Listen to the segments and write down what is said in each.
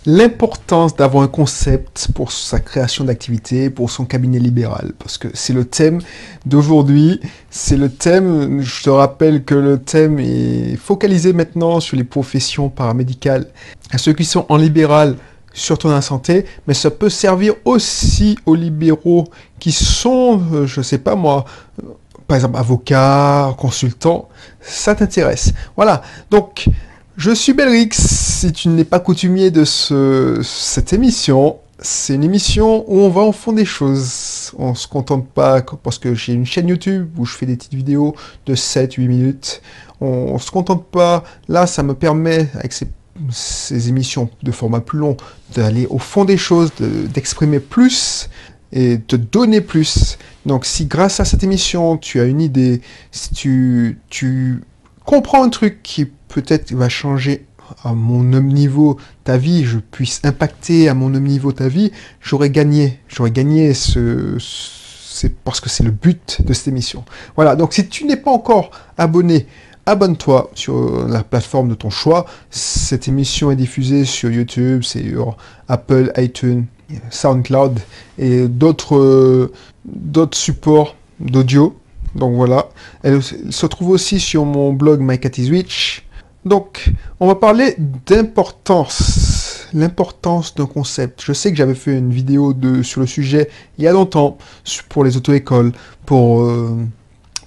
l'importance d'avoir un concept pour sa création d'activité, pour son cabinet libéral, parce que c'est le thème d'aujourd'hui, c'est le thème, je te rappelle que le thème est focalisé maintenant sur les professions paramédicales, à ceux qui sont en libéral, surtout dans la santé, mais ça peut servir aussi aux libéraux qui sont, je sais pas moi, par exemple avocats, consultants, ça t'intéresse. Voilà, donc je suis Belrix, si tu n'es pas coutumier de cette émission, c'est une émission où on va au fond des choses. On se contente pas, parce que j'ai une chaîne YouTube où je fais des petites vidéos de 7-8 minutes. On se contente pas, là ça me permet, avec ces émissions de format plus long, d'aller au fond des choses, d'exprimer plus et de donner plus. Donc si grâce à cette émission, tu as une idée, si tu comprends un truc qui peut-être va changer à mon niveau ta vie, je puisse impacter à mon niveau ta vie, j'aurais gagné. C'est parce que c'est le but de cette émission. Voilà, donc si tu n'es pas encore abonné, abonne-toi sur la plateforme de ton choix. Cette émission est diffusée sur YouTube, sur Apple, iTunes, SoundCloud et d'autres supports d'audio. Donc voilà, elle se trouve aussi sur mon blog My Cat is Witch. Donc, on va parler d'importance, l'importance d'un concept. Je sais que j'avais fait une vidéo sur le sujet il y a longtemps, pour les auto-écoles, pour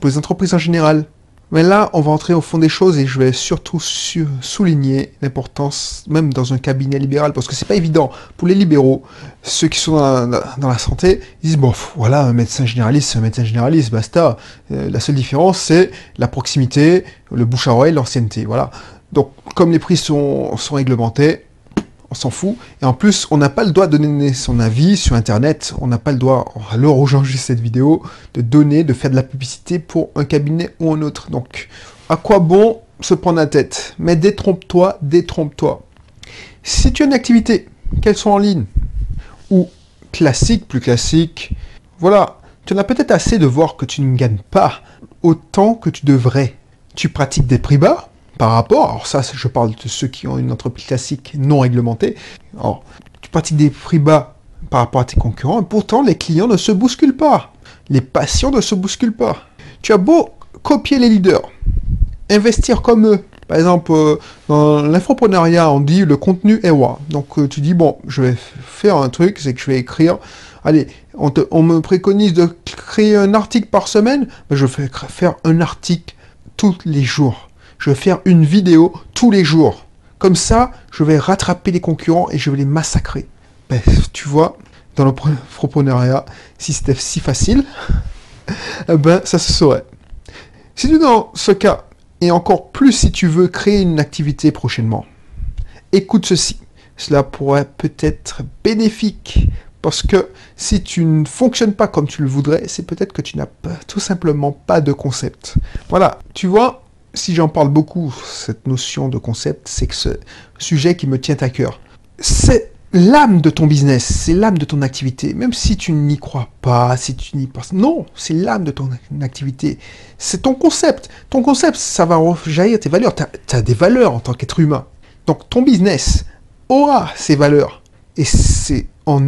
les entreprises en général. Mais là, on va entrer au fond des choses et je vais surtout souligner l'importance, même dans un cabinet libéral, parce que c'est pas évident pour les libéraux, ceux qui sont dans la santé, ils disent, bon, voilà, un médecin généraliste, c'est un médecin généraliste, basta. La seule différence, c'est la proximité, le bouche à oreille, l'ancienneté, voilà. Donc, comme les prix sont réglementés, on s'en fout. Et en plus, on n'a pas le droit de donner son avis sur Internet. On n'a pas le droit, à l'heure où j'enregistre cette vidéo, de faire de la publicité pour un cabinet ou un autre. Donc, à quoi bon se prendre la tête? Mais détrompe-toi. Si tu as une activité, qu'elle soit en ligne ou classique, plus classique, voilà, tu en as peut-être assez de voir que tu ne gagnes pas autant que tu devrais. Tu pratiques des prix bas par rapport, alors ça, je parle de ceux qui ont une entreprise classique non réglementée. Alors, tu pratiques des prix bas par rapport à tes concurrents, et pourtant, les clients ne se bousculent pas. Les patients ne se bousculent pas. Tu as beau copier les leaders, investir comme eux. Par exemple, dans l'infoprenariat, on dit le contenu est roi. Donc, tu dis, bon, je vais faire un truc, c'est que je vais écrire. Allez, on me préconise de créer un article par semaine, mais je vais faire un article tous les jours. Je vais faire une vidéo tous les jours. Comme ça, je vais rattraper les concurrents et je vais les massacrer. Ben, tu vois, dans l'entrepreneuriat, si c'était si facile, ben, ça se saurait. Si tu es dans ce cas, et encore plus si tu veux créer une activité prochainement, écoute ceci. Cela pourrait peut-être bénéfique. Parce que si tu ne fonctionnes pas comme tu le voudrais, c'est peut-être que tu n'as tout simplement pas de concept. Voilà, tu vois, si j'en parle beaucoup, cette notion de concept, c'est que ce sujet qui me tient à cœur. C'est l'âme de ton business, c'est l'âme de ton activité. Même si tu n'y crois pas, si tu n'y penses... Non, c'est l'âme de ton activité. C'est ton concept. Ton concept, ça va rejaillir tes valeurs. Tu as des valeurs en tant qu'être humain. Donc ton business aura ces valeurs. Et c'est en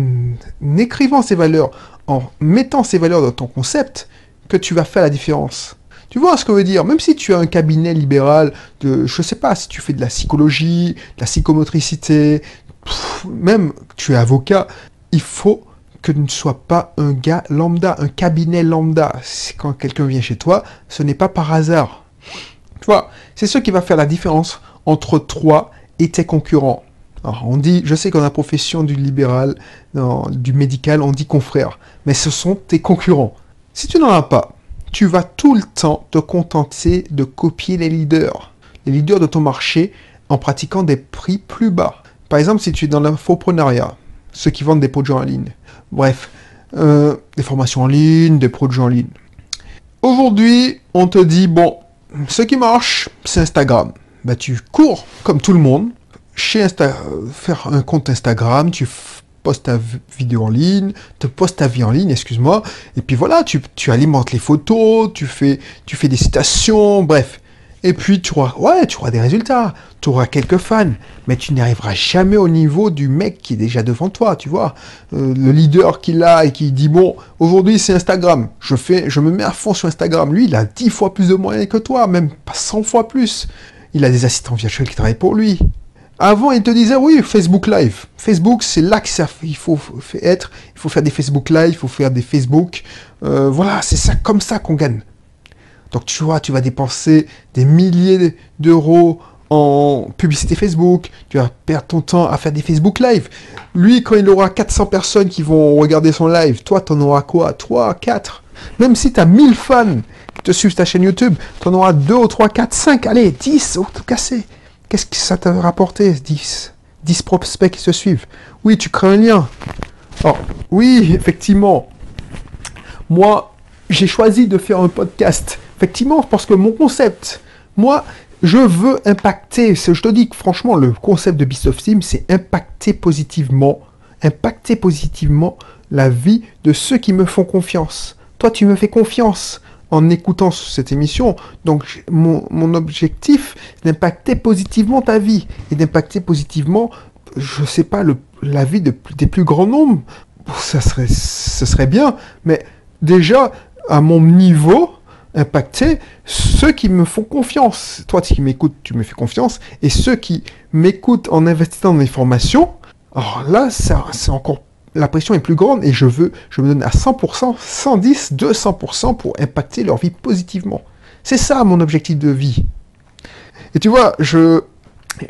écrivant ces valeurs, en mettant ces valeurs dans ton concept, que tu vas faire la différence. Tu vois ce que je veux dire? Même si tu as un cabinet libéral je sais pas, si tu fais de la psychologie, de la psychomotricité, même tu es avocat, il faut que tu ne sois pas un gars lambda, un cabinet lambda. Quand quelqu'un vient chez toi, ce n'est pas par hasard. Tu vois, c'est ce qui va faire la différence entre toi et tes concurrents. Alors, on dit, je sais qu'en la profession du libéral, du médical, on dit confrère, mais ce sont tes concurrents. Si tu n'en as pas, tu vas tout le temps te contenter de copier les leaders de ton marché en pratiquant des prix plus bas. Par exemple, si tu es dans l'infoprenariat, ceux qui vendent des produits en ligne, bref, des formations en ligne, des produits en ligne. Aujourd'hui, on te dit, bon, ce qui marche, c'est Instagram. Bah, tu cours, comme tout le monde, faire un compte Instagram, tu postes ta vidéo en ligne, ta vie en ligne, et puis voilà, tu alimentes les photos, tu fais des citations, bref. Et puis, tu auras des résultats. Tu auras quelques fans. Mais tu n'arriveras jamais au niveau du mec qui est déjà devant toi, tu vois. Le leader qu'il a et qui dit, bon, aujourd'hui, c'est Instagram. Je me mets à fond sur Instagram. Lui, il a 10 fois plus de moyens que toi, même pas 100 fois plus. Il a des assistants virtuels qui travaillent pour lui. Avant, il te disait, oui, Facebook Live. Facebook, c'est là qu'il faut être. Il faut faire des Facebook Live, il faut faire des Facebook. Voilà, c'est ça, comme ça qu'on gagne. Donc tu vois, tu vas dépenser des milliers d'euros en publicité Facebook, tu vas perdre ton temps à faire des Facebook Live. Lui, quand il aura 400 personnes qui vont regarder son live, toi, t'en auras quoi? 3, 4? Même si t'as 1000 fans qui te suivent ta chaîne YouTube, t'en auras 2, 3, 4, 5, allez, 10, au tout cassé. Qu'est-ce que ça t'a rapporté, 10? 10 prospects qui se suivent. Oui, tu crées un lien. Alors, oui, effectivement. Moi, j'ai choisi de faire un podcast. Effectivement, parce que mon concept, moi, je veux impacter. Je te dis que franchement, le concept de Beast of Team, c'est impacter positivement la vie de ceux qui me font confiance. Toi, tu me fais confiance en écoutant cette émission. Donc, mon objectif, c'est d'impacter positivement ta vie et d'impacter positivement, je sais pas, la vie des plus grands nombres. Ce serait bien, mais déjà, à mon niveau, impacter ceux qui me font confiance. Toi, qui m'écoutes, tu me fais confiance. Et ceux qui m'écoutent en investissant dans mes formations, alors là, c'est encore... La pression est plus grande et je me donne à 100%, 110, 200% pour impacter leur vie positivement. C'est ça mon objectif de vie. Et tu vois, je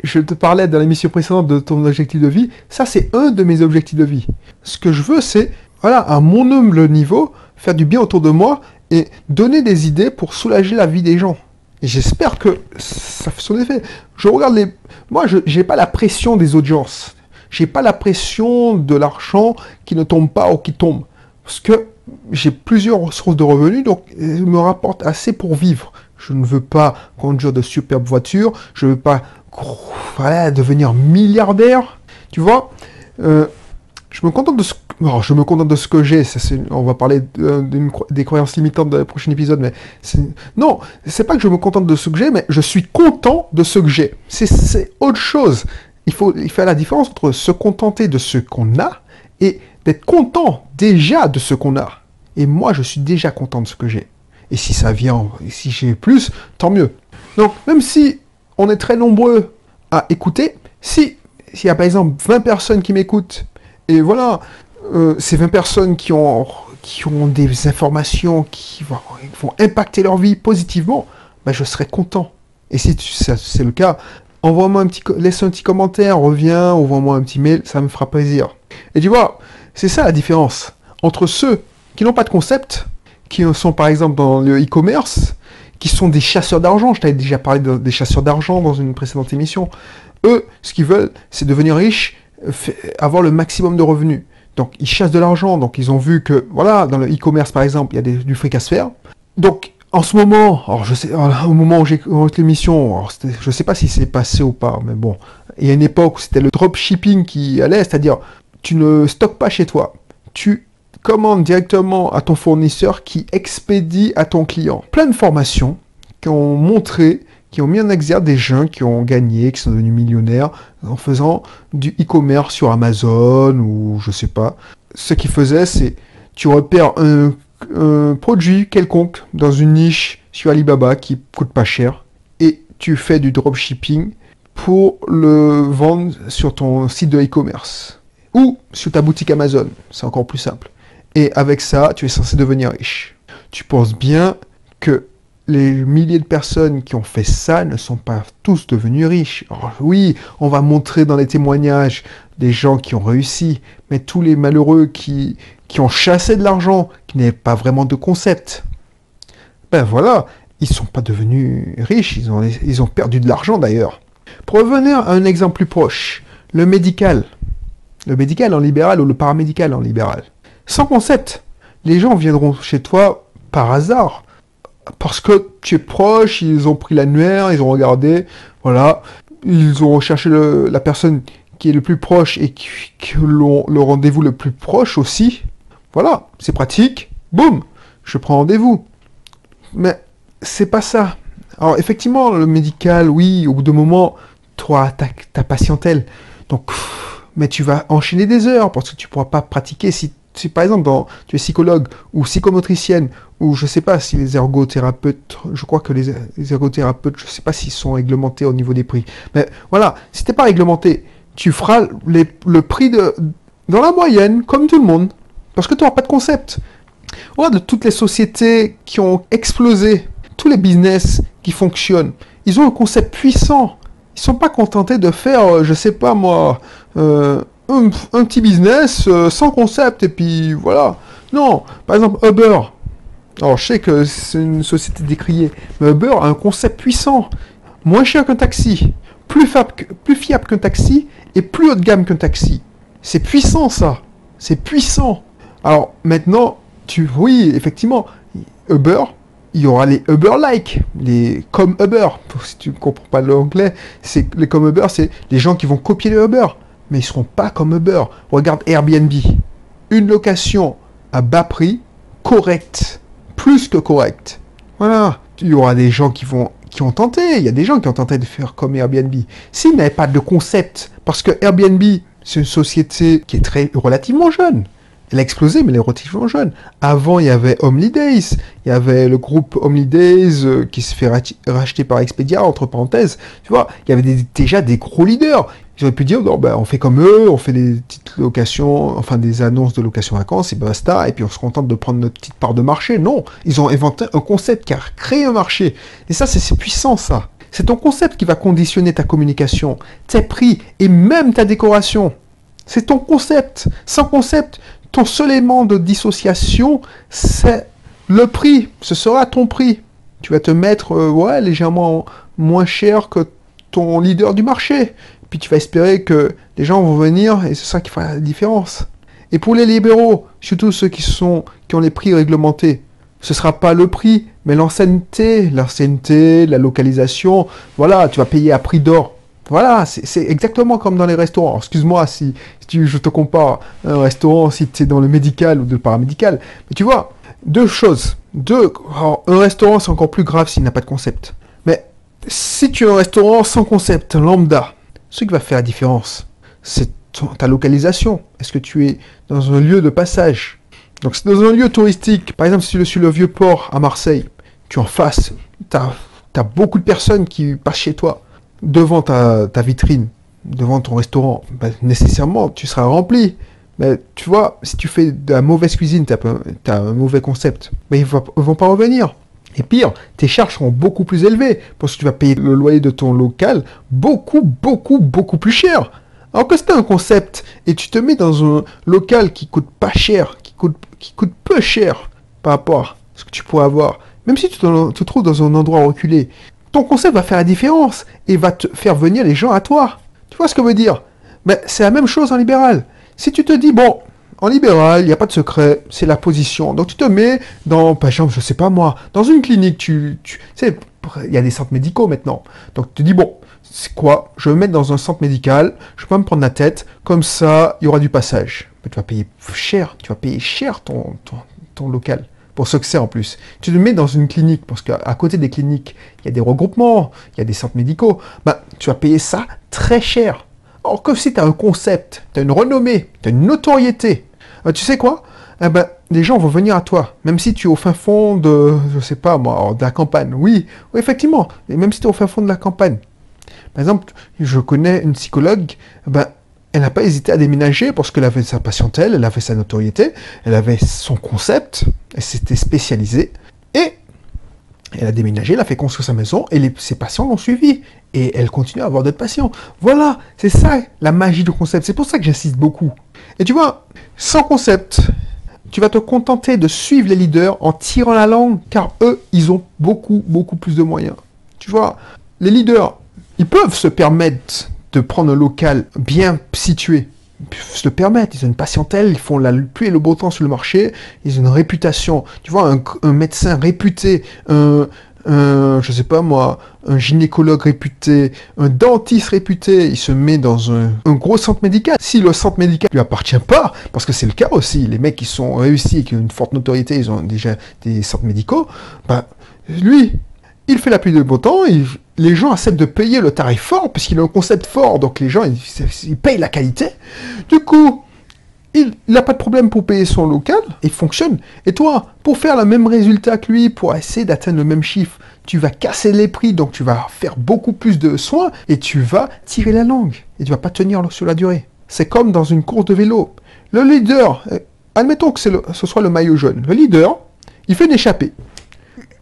te parlais dans l'émission précédente de ton objectif de vie. Ça, c'est un de mes objectifs de vie. Ce que je veux, c'est, voilà, à mon humble niveau, faire du bien autour de moi et donner des idées pour soulager la vie des gens. Et j'espère que ça fait son effet. Je regarde Moi, je n'ai pas la pression des audiences. J'ai pas la pression de l'argent qui ne tombe pas ou qui tombe. Parce que j'ai plusieurs sources de revenus, donc il me rapporte assez pour vivre. Je ne veux pas conduire de superbes voitures. Je ne veux pas devenir milliardaire. Tu vois, je me contente de ce que j'ai. On va parler des croyances limitantes dans le prochain épisode. Mais non, c'est pas que je me contente de ce que j'ai, mais je suis content de ce que j'ai. C'est autre chose. Il faut faire la différence entre se contenter de ce qu'on a et d'être content déjà de ce qu'on a. Et moi, je suis déjà content de ce que j'ai. Et si ça vient, si j'ai plus, tant mieux. Donc, même si on est très nombreux à écouter, s'il y a par exemple 20 personnes qui m'écoutent, et voilà, ces 20 personnes qui ont des informations qui vont impacter leur vie positivement, ben je serai content. Et si c'est le cas, laisse un petit commentaire, reviens, envoie-moi un petit mail, ça me fera plaisir. Et tu vois, c'est ça la différence entre ceux qui n'ont pas de concept, qui sont par exemple dans le e-commerce, qui sont des chasseurs d'argent. Je t'avais déjà parlé des chasseurs d'argent dans une précédente émission. Eux, ce qu'ils veulent, c'est devenir riches, avoir le maximum de revenus. Donc, ils chassent de l'argent. Donc, ils ont vu que, voilà, dans le e-commerce, par exemple, il y a du fric à se faire. Donc, en ce moment, au moment où j'ai commencé l'émission, je ne sais pas si c'est passé ou pas, mais bon, il y a une époque où c'était le dropshipping qui allait, c'est-à-dire, tu ne stockes pas chez toi. Tu commandes directement à ton fournisseur qui expédie à ton client. Plein de formations qui ont montré, qui ont mis en exergue des gens qui ont gagné, qui sont devenus millionnaires en faisant du e-commerce sur Amazon ou je sais pas. Ce qu'ils faisaient, c'est tu repères un produit quelconque dans une niche sur Alibaba qui coûte pas cher et tu fais du dropshipping pour le vendre sur ton site de e-commerce ou sur ta boutique Amazon. C'est encore plus simple. Et avec ça, tu es censé devenir riche. Tu penses bien que les milliers de personnes qui ont fait ça ne sont pas tous devenus riches. Alors, oui, on va montrer dans les témoignages des gens qui ont réussi, mais tous les malheureux qui ont chassé de l'argent, qui n'avaient pas vraiment de concept, ben voilà, ils ne sont pas devenus riches, ils ont perdu de l'argent d'ailleurs. Pour revenir à un exemple plus proche, le médical en libéral ou le paramédical en libéral. Sans concept, les gens viendront chez toi par hasard, parce que tu es proche, ils ont pris l'annuaire, ils ont regardé, voilà, ils ont recherché la personne qui est le plus proche et qui ont le rendez-vous le plus proche aussi. Voilà, c'est pratique, boum, je prends rendez-vous. Mais c'est pas ça. Alors, effectivement, le médical, oui, au bout d'un moment, tu auras ta patientèle. Donc, mais tu vas enchaîner des heures parce que tu ne pourras pas pratiquer. Si par exemple, tu es psychologue ou psychomotricienne, ou je ne sais pas si les ergothérapeutes, je crois que les ergothérapeutes, je ne sais pas s'ils sont réglementés au niveau des prix. Mais voilà, si tu n'es pas réglementé, tu feras le prix dans la moyenne, comme tout le monde, parce que tu n'auras pas de concept. Regarde de toutes les sociétés qui ont explosé, tous les business qui fonctionnent, ils ont un concept puissant. Ils sont pas contentés de faire, je sais pas moi, un petit business sans concept et puis voilà. Non, par exemple Uber. Alors je sais que c'est une société décriée, mais Uber a un concept puissant, moins cher qu'un taxi, plus fiable qu'un taxi et plus haut de gamme qu'un taxi. C'est puissant ça, c'est puissant. Alors maintenant, oui, effectivement, Uber, il y aura les Uber-like, les comme Uber. Si tu ne comprends pas l'anglais, c'est les comme Uber, c'est les gens qui vont copier les Uber, mais ils ne seront pas comme Uber. Regarde Airbnb, une location à bas prix, correcte, plus que correcte. Voilà, il y aura des gens qui ont tenté, il y a des gens qui ont tenté de faire comme Airbnb. S'ils n'avaient pas de concept, parce que Airbnb, c'est une société qui est relativement jeune. Elle a explosé, mais elle est relativement jeune. Avant, il y avait Holidays. Il y avait le groupe Holidays qui se fait racheter par Expedia, entre parenthèses. Tu vois, il y avait déjà des gros leaders. Ils auraient pu dire, non, ben, on fait comme eux, on fait des petites locations, enfin des annonces de location vacances, et basta, et puis on se contente de prendre notre petite part de marché. Non, ils ont inventé un concept qui a créé un marché. Et ça, c'est puissant, ça. C'est ton concept qui va conditionner ta communication, tes prix, et même ta décoration. C'est ton concept. Sans concept, ton seul élément de dissociation, c'est le prix. Ce sera ton prix. Tu vas te mettre légèrement moins cher que ton leader du marché. Puis tu vas espérer que les gens vont venir et c'est ça qui fera la différence. Et pour les libéraux, surtout ceux qui ont les prix réglementés, ce ne sera pas le prix, mais l'ancienneté, la localisation. Voilà, tu vas payer à prix d'or. Voilà, c'est exactement comme dans les restaurants. Excuse-moi si je te compare un restaurant, si tu es dans le médical ou le paramédical. Mais tu vois, deux choses. Un restaurant, c'est encore plus grave s'il n'a pas de concept. Mais si tu as un restaurant sans concept, lambda, ce qui va faire la différence, c'est ta localisation. Est-ce que tu es dans un lieu de passage? Donc, c'est dans un lieu touristique. Par exemple, si tu es sur le Vieux-Port à Marseille, tu es en face, tu as beaucoup de personnes qui passent chez toi. Devant ta vitrine, devant ton restaurant, ben, nécessairement, tu seras rempli. Mais tu vois, si tu fais de la mauvaise cuisine, tu as un mauvais concept, ben, ils vont pas revenir. Et pire, tes charges seront beaucoup plus élevées, parce que tu vas payer le loyer de ton local beaucoup, beaucoup, beaucoup plus cher. Alors que si tu as un concept, et tu te mets dans un local qui coûte pas cher, qui coûte peu cher par rapport à ce que tu pourrais avoir, même si tu te trouves dans un endroit reculé, ton concept va faire la différence et va te faire venir les gens à toi. Tu vois ce que je veux dire? Ben, c'est la même chose en libéral. Si tu te dis, bon, en libéral, il n'y a pas de secret, c'est la position. Donc tu te mets dans, par exemple, je sais pas moi, dans une clinique, tu sais, il y a des centres médicaux maintenant. Donc tu te dis, bon, c'est quoi? Je vais me mettre dans un centre médical, je peux pas me prendre la tête, comme ça, il y aura du passage. Mais tu vas payer cher ton local. Pour ce que c'est en plus. Tu te mets dans une clinique, parce qu'à côté des cliniques, il y a des regroupements, il y a des centres médicaux, ben, tu vas payer ça très cher. Or que si tu as un concept, tu as une renommée, tu as une notoriété, tu sais quoi? Ben, les gens vont venir à toi, même si tu es au fin fond de, je sais pas moi, de la campagne. Oui, effectivement, et même si tu es au fin fond de la campagne. Par exemple, je connais une psychologue, ben, elle n'a pas hésité à déménager parce qu'elle avait sa patientèle, elle avait sa notoriété, elle avait son concept, elle s'était spécialisée, et elle a déménagé, elle a fait construire sa maison, et ses patients l'ont suivi, et elle continue à avoir d'autres patients. Voilà, c'est ça la magie du concept, c'est pour ça que j'insiste beaucoup. Et tu vois, sans concept, tu vas te contenter de suivre les leaders en tirant la langue, car eux, ils ont beaucoup, beaucoup plus de moyens. Tu vois, les leaders, ils peuvent se permettre de prendre un local bien situé. Ils peuvent se le permettre, ils ont une patientèle, ils font la pluie et le beau temps sur le marché, ils ont une réputation. Tu vois, un médecin réputé, je sais pas moi, un gynécologue réputé, un dentiste réputé, il se met dans un gros centre médical. Si le centre médical lui appartient pas, parce que c'est le cas aussi, les mecs qui sont réussis et qui ont une forte notoriété, ils ont déjà des centres médicaux, bah, lui, il fait la pluie de beau temps, les gens acceptent de payer le tarif fort, parce qu'il a un concept fort, donc les gens, ils payent la qualité. Du coup, il n'a pas de problème pour payer son local, il fonctionne. Et toi, pour faire le même résultat que lui, pour essayer d'atteindre le même chiffre, tu vas casser les prix, donc tu vas faire beaucoup plus de soins, et tu vas tirer la langue, et tu vas pas tenir sur la durée. C'est comme dans une course de vélo. Le leader, admettons que ce soit le maillot jaune, le leader, il fait une échappée.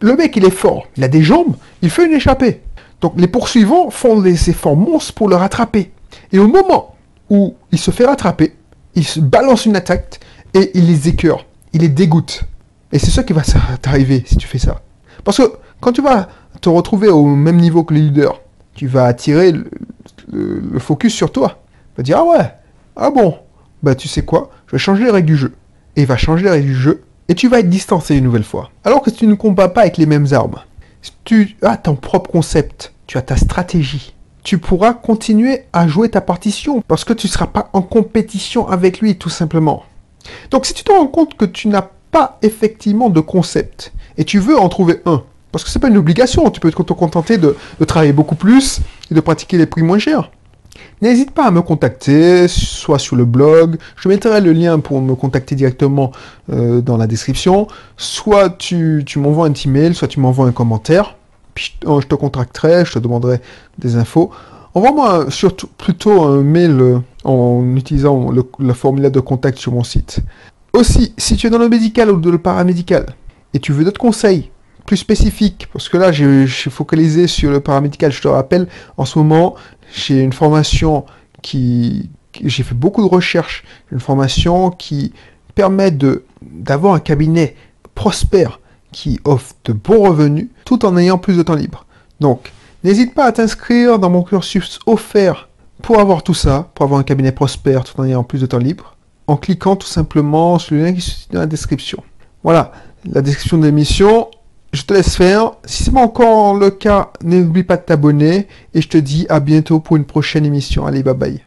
Le mec, il est fort, il a des jambes, il fait une échappée. Donc les poursuivants font des efforts monstres pour le rattraper. Et au moment où il se fait rattraper, il se balance une attaque et il les écœure, il les dégoûte. Et c'est ça qui va t'arriver si tu fais ça. Parce que quand tu vas te retrouver au même niveau que le leader, tu vas attirer le focus sur toi. Tu vas dire, ah ouais, ah bon, bah tu sais quoi, je vais changer les règles du jeu. Et il va changer les règles du jeu, et tu vas être distancé une nouvelle fois. Alors que si tu ne combats pas avec les mêmes armes, si tu as ton propre concept, tu as ta stratégie, tu pourras continuer à jouer ta partition, parce que tu ne seras pas en compétition avec lui, tout simplement. Donc si tu te rends compte que tu n'as pas effectivement de concept, et tu veux en trouver un, parce que c'est pas une obligation, tu peux te contenter de travailler beaucoup plus, et de pratiquer les prix moins chers. N'hésite pas à me contacter, soit sur le blog, je mettrai le lien pour me contacter directement dans la description, soit tu m'envoies un petit mail, soit tu m'envoies un commentaire, puis je te contacterai, je te demanderai des infos. Envoie-moi plutôt un mail en utilisant le formulaire de contact sur mon site. Aussi, si tu es dans le médical ou dans le paramédical, et tu veux d'autres conseils plus spécifiques, parce que là je suis focalisé sur le paramédical, je te rappelle, en ce moment, j'ai une formation j'ai fait beaucoup de recherches, une formation qui permet d'avoir un cabinet prospère qui offre de bons revenus tout en ayant plus de temps libre. Donc, n'hésite pas à t'inscrire dans mon cursus offert pour avoir tout ça, pour avoir un cabinet prospère tout en ayant plus de temps libre, en cliquant tout simplement sur le lien qui se situe dans la description. Voilà, la description de l'émission. Je te laisse faire. Si ce n'est pas encore le cas, n'oublie pas de t'abonner. Et je te dis à bientôt pour une prochaine émission. Allez, bye bye.